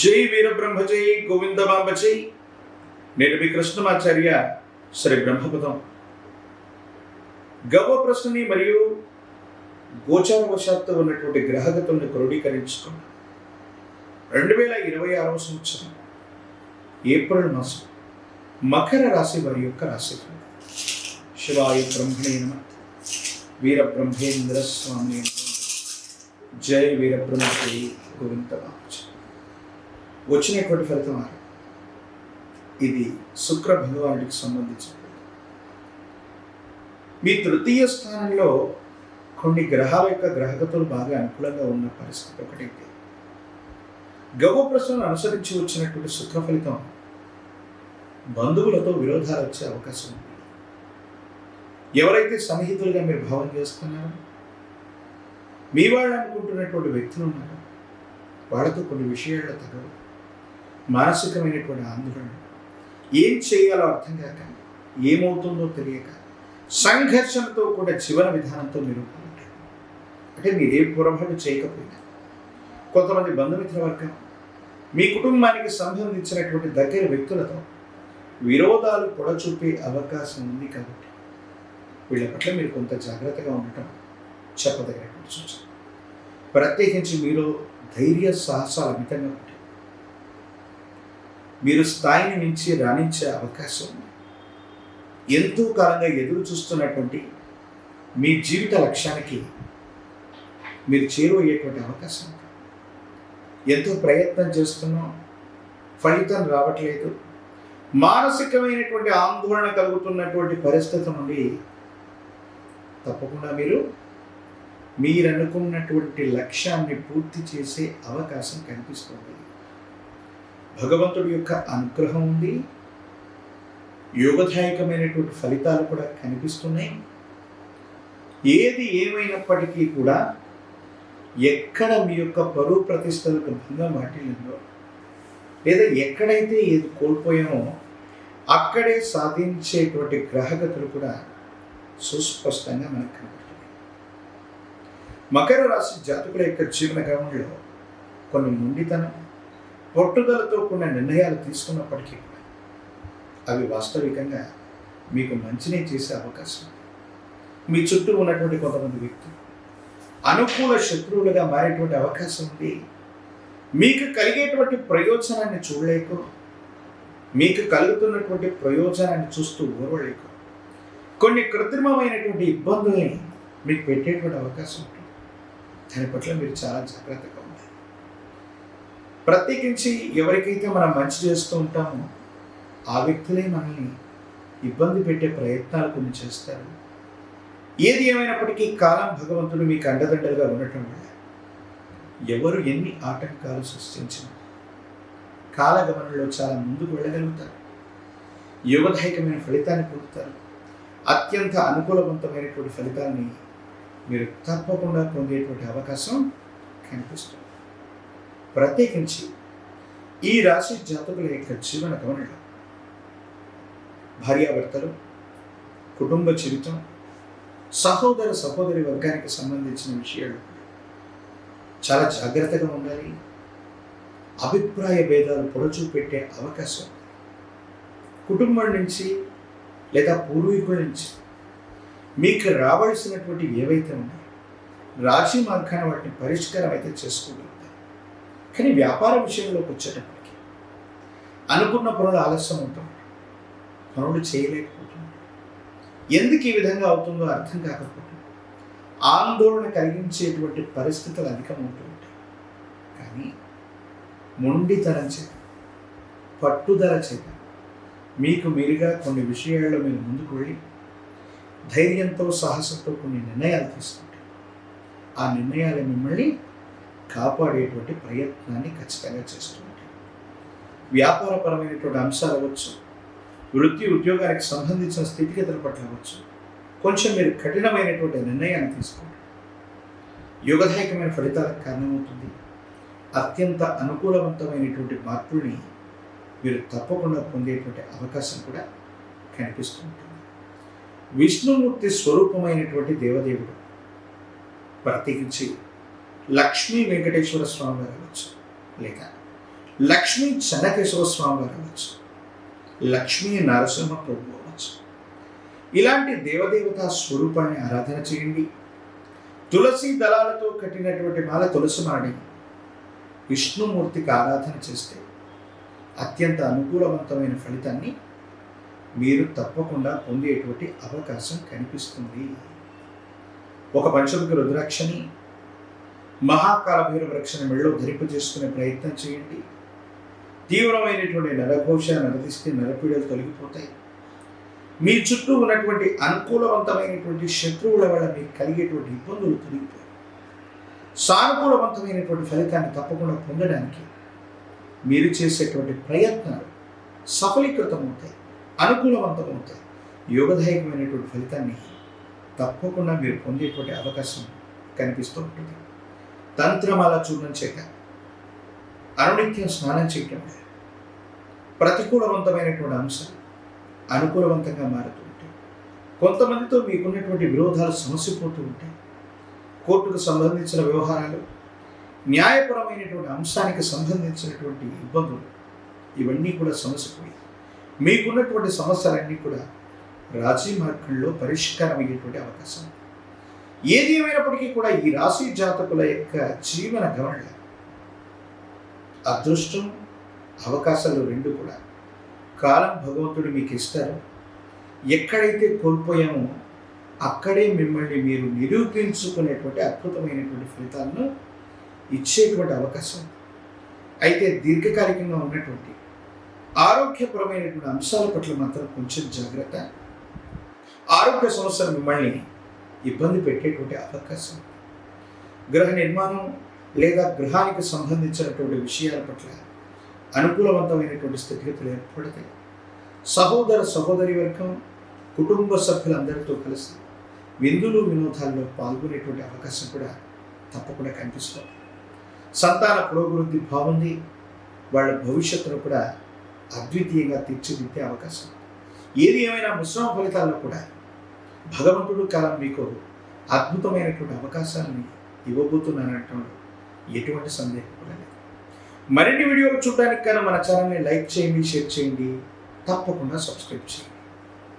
జై వీరబ్రహ్మ జై గోవిందమాంబ జై. నేను మీ కృష్ణమాచార్య శ్రీ బ్రహ్మపదం. గవ్వ ప్రశ్నని మరియు గోచారవశాత్తు ఉన్నటువంటి గ్రహగతుల్ని క్రోడీకరించుకున్న 2026 సంవత్సరం ఏప్రిల్ మాసం మకర రాశి వారి యొక్క రాశి. శివాయ బ్రహ్మణే నమః. వీరబ్రహ్మేంద్ర స్వామి జై వీరబ్రహ్మ జై గోవిందమాంబ జై. వచ్చినటువంటి ఫలితం ఇది శుక్ర భగవానుడికి సంబంధించిన మీ తృతీయ స్థానంలో కొన్ని గ్రహాల యొక్క గ్రహగతులు బాగా అనుకూలంగా ఉన్న పరిస్థితి ఒకటైతే గవ్వ ప్రశ్నను అనుసరించి వచ్చినటువంటి శుక్ర ఫలితం బంధువులతో విరోధాలు వచ్చే అవకాశం ఉంది. ఎవరైతే సన్నిహితులుగా మీరు భావన చేస్తున్నారో, మీ వాళ్ళు అనుకుంటున్నటువంటి వ్యక్తులు ఉన్నారో వాళ్ళతో కొన్ని విషయాల్లో తగవు, మానసికమైనటువంటి ఆందోళన, ఏం చేయాలో అర్థం కాక, ఏమవుతుందో తెలియక, సంఘర్షణతో కూడా జీవన విధానంతో మీరు ఉంటారు. అంటే మీరే పొరపాటు చేయకపోయినా కొంతమంది బంధుమిత్ర వర్గం, మీ కుటుంబానికి సంబంధించినటువంటి దగ్గర వ్యక్తులతో విరోధాలు పొడచూపే అవకాశం ఉంది. కాబట్టి వీళ్ళ పట్ల మీరు కొంత జాగ్రత్తగా ఉండటం చెప్పదగినటువంటి సూచన. ప్రత్యేకించి మీలో ధైర్య సాహసాలు అమితంగా ఉంటాయి. మీరు స్థాయిని మించి రాణించే అవకాశం ఉంది. ఎంతో కాలంగా ఎదురు చూస్తున్నటువంటి మీ జీవిత లక్ష్యానికి మీరు చేరువయ్యేటువంటి అవకాశం ఉంది. ఎంతో ప్రయత్నం చేస్తున్నాం, ఫలితం రావట్లేదు, మానసికమైనటువంటి ఆందోళన కలుగుతున్నటువంటి పరిస్థితి నుండి తప్పకుండా మీరు అనుకున్నటువంటి లక్ష్యాన్ని పూర్తి చేసే అవకాశం కనిపిస్తుంది. భగవంతుడి యొక్క అనుగ్రహం ఉంది. యోగదాయకమైనటువంటి ఫలితాలు కూడా కనిపిస్తున్నాయి. ఏది ఏమైనప్పటికీ కూడా ఎక్కడ మీ యొక్క పరువు ప్రతిష్టలకు భంగం వాటిల్లిందో, లేదా ఎక్కడైతే ఏది కోల్పోయామో అక్కడే సాధించేటువంటి గ్రహగతులు కూడా సుస్పష్టంగా మనకు కనబడుతుంది. మకర రాశి జాతకుల యొక్క జీవన గమనంలో కొన్ని మొండితనం, పట్టుదలతో కూడిన నిర్ణయాలు తీసుకున్నప్పటికీ కూడా అవి వాస్తవికంగా మీకు మంచినే చేసే అవకాశం. మీ చుట్టూ ఉన్నటువంటి కొంతమంది వ్యక్తులు అనుకూల శత్రువులుగా మారేటువంటి అవకాశం ఉంది. మీకు కలిగేటువంటి ప్రయోజనాన్ని చూడలేక, మీకు కలుగుతున్నటువంటి ప్రయోజనాన్ని చూస్తూ ఓర్వలేక కొన్ని కృత్రిమమైనటువంటి ఇబ్బందుల్ని మీకు పెట్టేటువంటి అవకాశం ఉంటుంది. దాని పట్ల మీరు చాలా జాగ్రత్తగా ఉండాలి. ప్రత్యేకించి ఎవరికైతే మనం మంచి చేస్తూ ఉంటామో ఆ వ్యక్తులే మనల్ని ఇబ్బంది పెట్టే ప్రయత్నాలు కొన్ని చేస్తారు. ఏది ఏమైనప్పటికీ కాలం భగవంతుడు మీకు అండదండలుగా ఉండటం వల్ల ఎవరు ఎన్ని ఆటంకాలు సృష్టించినా కాలగమనంలో చాలా ముందుకు వెళ్ళగలుగుతారు. యోగదాయకమైన ఫలితాన్ని పొందుతారు. అత్యంత అనుకూలవంతమైనటువంటి ఫలితాన్ని మీరు తప్పకుండా పొందేటువంటి అవకాశం కనిపిస్తుంది. ప్రత్యేకించి ఈ రాశి జాతకుల యొక్క జీవన గమనంలో భార్యాభర్తలు, కుటుంబ జీవితం, సహోదర సహోదరి వర్గానికి సంబంధించిన విషయాలు చాలా జాగ్రత్తగా ఉండాలి. అభిప్రాయ భేదాలు పొడచూపెట్టే అవకాశం కుటుంబం నుంచి లేదా పూర్వీకుల నుంచి మీకు రావాల్సినటువంటి ఏవైతే ఉన్నాయో రాశి మార్గాన వాటిని పరిష్కారం అయితే చేసుకోగలుగుతారు. కానీ వ్యాపార విషయంలోకి వచ్చేటప్పటికి అనుకున్న పనులు ఆలస్యం అవుతుంది, పనులు చేయలేకపోతుంది. ఎందుకు ఈ విధంగా అవుతుందో అర్థం కాకపోతే ఆందోళన కలిగించేటువంటి పరిస్థితులు అధికమవుతూ ఉంటాయి. కానీ మొండితనం చేత, పట్టుదల చేత మీకు మీరుగా కొన్ని విషయాల్లో మీరు ముందుకు వెళ్ళి ధైర్యంతో, సాహసంతో కొన్ని నిర్ణయాలు తీసుకుంటారు. ఆ నిర్ణయాలు మిమ్మల్ని కాపాడేటువంటి ప్రయత్నాన్ని ఖచ్చితంగా చేస్తూ ఉంటాయి. వ్యాపారపరమైనటువంటి అంశాలు అవ్వచ్చు, వృత్తి ఉద్యోగానికి సంబంధించిన స్థితిగతుల పట్ల అవ్వచ్చు, కొంచెం మీరు కఠినమైనటువంటి నిర్ణయాన్ని తీసుకుంటారు. యోగదాయకమైన ఫలితాలకు కారణమవుతుంది. అత్యంత అనుకూలవంతమైనటువంటి మార్పుల్ని మీరు తప్పకుండా పొందేటువంటి అవకాశం కూడా కనిపిస్తూ ఉంటుంది. విష్ణుమూర్తి స్వరూపమైనటువంటి దేవదేవుడు, ప్రత్యేకించి లక్ష్మీ వెంకటేశ్వర స్వామి వారు అవ్వచ్చు, లేక లక్ష్మీ చెన్నకేశవ స్వామి వారు అవ్వచ్చు, లక్ష్మీ నరసింహ ప్రభు అవ్వచ్చు. ఇలాంటి దేవదేవతా స్వరూపాన్ని ఆరాధన చేయండి. తులసి దళాలతో కట్టినటువంటి మాల తులసి మాలని విష్ణుమూర్తికి ఆరాధన చేస్తే అత్యంత అనుకూలవంతమైన ఫలితాన్ని మీరు తప్పకుండా పొందేటువంటి అవకాశం కనిపిస్తుంది. ఒక పంచముఖ రుద్రాక్షని, మహాకాలభైరవ రక్షణ మెళ్ళలో ధరింపజేసుకునే ప్రయత్నం చేయండి. తీవ్రమైనటువంటి నరఘోష, నరదిష్టి, నరపీడలు తొలగిపోతాయి. మీ చుట్టూ ఉన్నటువంటి అనుకూలవంతమైనటువంటి శత్రువుల వల్ల మీకు కలిగేటువంటి ఇబ్బందులు తొలగిపోయి సానుకూలవంతమైనటువంటి ఫలితాన్ని తప్పకుండా పొందడానికి మీరు చేసేటువంటి ప్రయత్నాలు సఫలీకృతమవుతాయి, అనుకూలవంతమవుతాయి. యోగదాయకమైనటువంటి ఫలితాన్ని తప్పకుండా మీరు పొందేటువంటి అవకాశం కనిపిస్తూ ఉంటుంది. తంత్రమాల చూడడం చేత, అనునిత్యం స్నానం చేయటం వల్ల ప్రతికూలవంతమైనటువంటి అంశాలు అనుకూలవంతంగా మారుతూ ఉంటాయి. కొంతమందితో మీకున్నటువంటి విరోధాలు సమసిపోతూ ఉంటాయి. కోర్టుకు సంబంధించిన వ్యవహారాలు, న్యాయపరమైనటువంటి అంశానికి సంబంధించినటువంటి ఇబ్బందులు, ఇవన్నీ కూడా సమసిపోయి మీకున్నటువంటి సమస్యలన్నీ కూడా రాజీ మార్గంలో పరిష్కారం అయ్యేటువంటి అవకాశం. ఏది ఏమైనప్పటికీ కూడా ఈ రాశి జాతకుల యొక్క జీవన గమన అదృష్టం, అవకాశాలు రెండు కూడా కాలం భగవంతుడు మీకు ఇస్తారు. ఎక్కడైతే కోల్పోయామో అక్కడే మిమ్మల్ని మీరు నిరూపించుకునేటువంటి అద్భుతమైనటువంటి ఫలితాలను ఇచ్చేటువంటి అవకాశం. అయితే దీర్ఘకాలికంగా ఉన్నటువంటి ఆరోగ్యపరమైనటువంటి అంశాల పట్ల మాత్రం కొంచెం జాగ్రత్త. ఆరోగ్య సమస్యలు మిమ్మల్ని ఇబ్బంది పెట్టేటువంటి అవకాశం. గృహ నిర్మాణం లేదా గృహానికి సంబంధించినటువంటి విషయాల పట్ల అనుకూలవంతమైనటువంటి స్థితిగతులు ఏర్పడతాయి. సహోదర సహోదరి వర్గం, కుటుంబ సభ్యులందరితో కలిసి విందులు వినోదాల్లో పాల్గొనేటువంటి అవకాశం కూడా తప్పకుండా కనిపిస్తుంది. సంతాన పురోభివృద్ధి బాగుంది. వాళ్ళ భవిష్యత్తును కూడా అద్వితీయంగా తీర్చిదిద్దే అవకాశం. ఏది ఏమైనా మిశ్రమ ఫలితాల్లో కూడా భగవంతుడు కాలం మీకు అద్భుతమైనటువంటి అవకాశాలను ఇవ్వబోతున్నానటంలో ఎటువంటి సందేహం కూడా లేదు. మరిన్ని వీడియోలు చూడడానికి కన్నా మన ఛానల్ని లైక్ చేయండి, షేర్ చేయండి, తప్పకుండా సబ్స్క్రైబ్ చేయండి.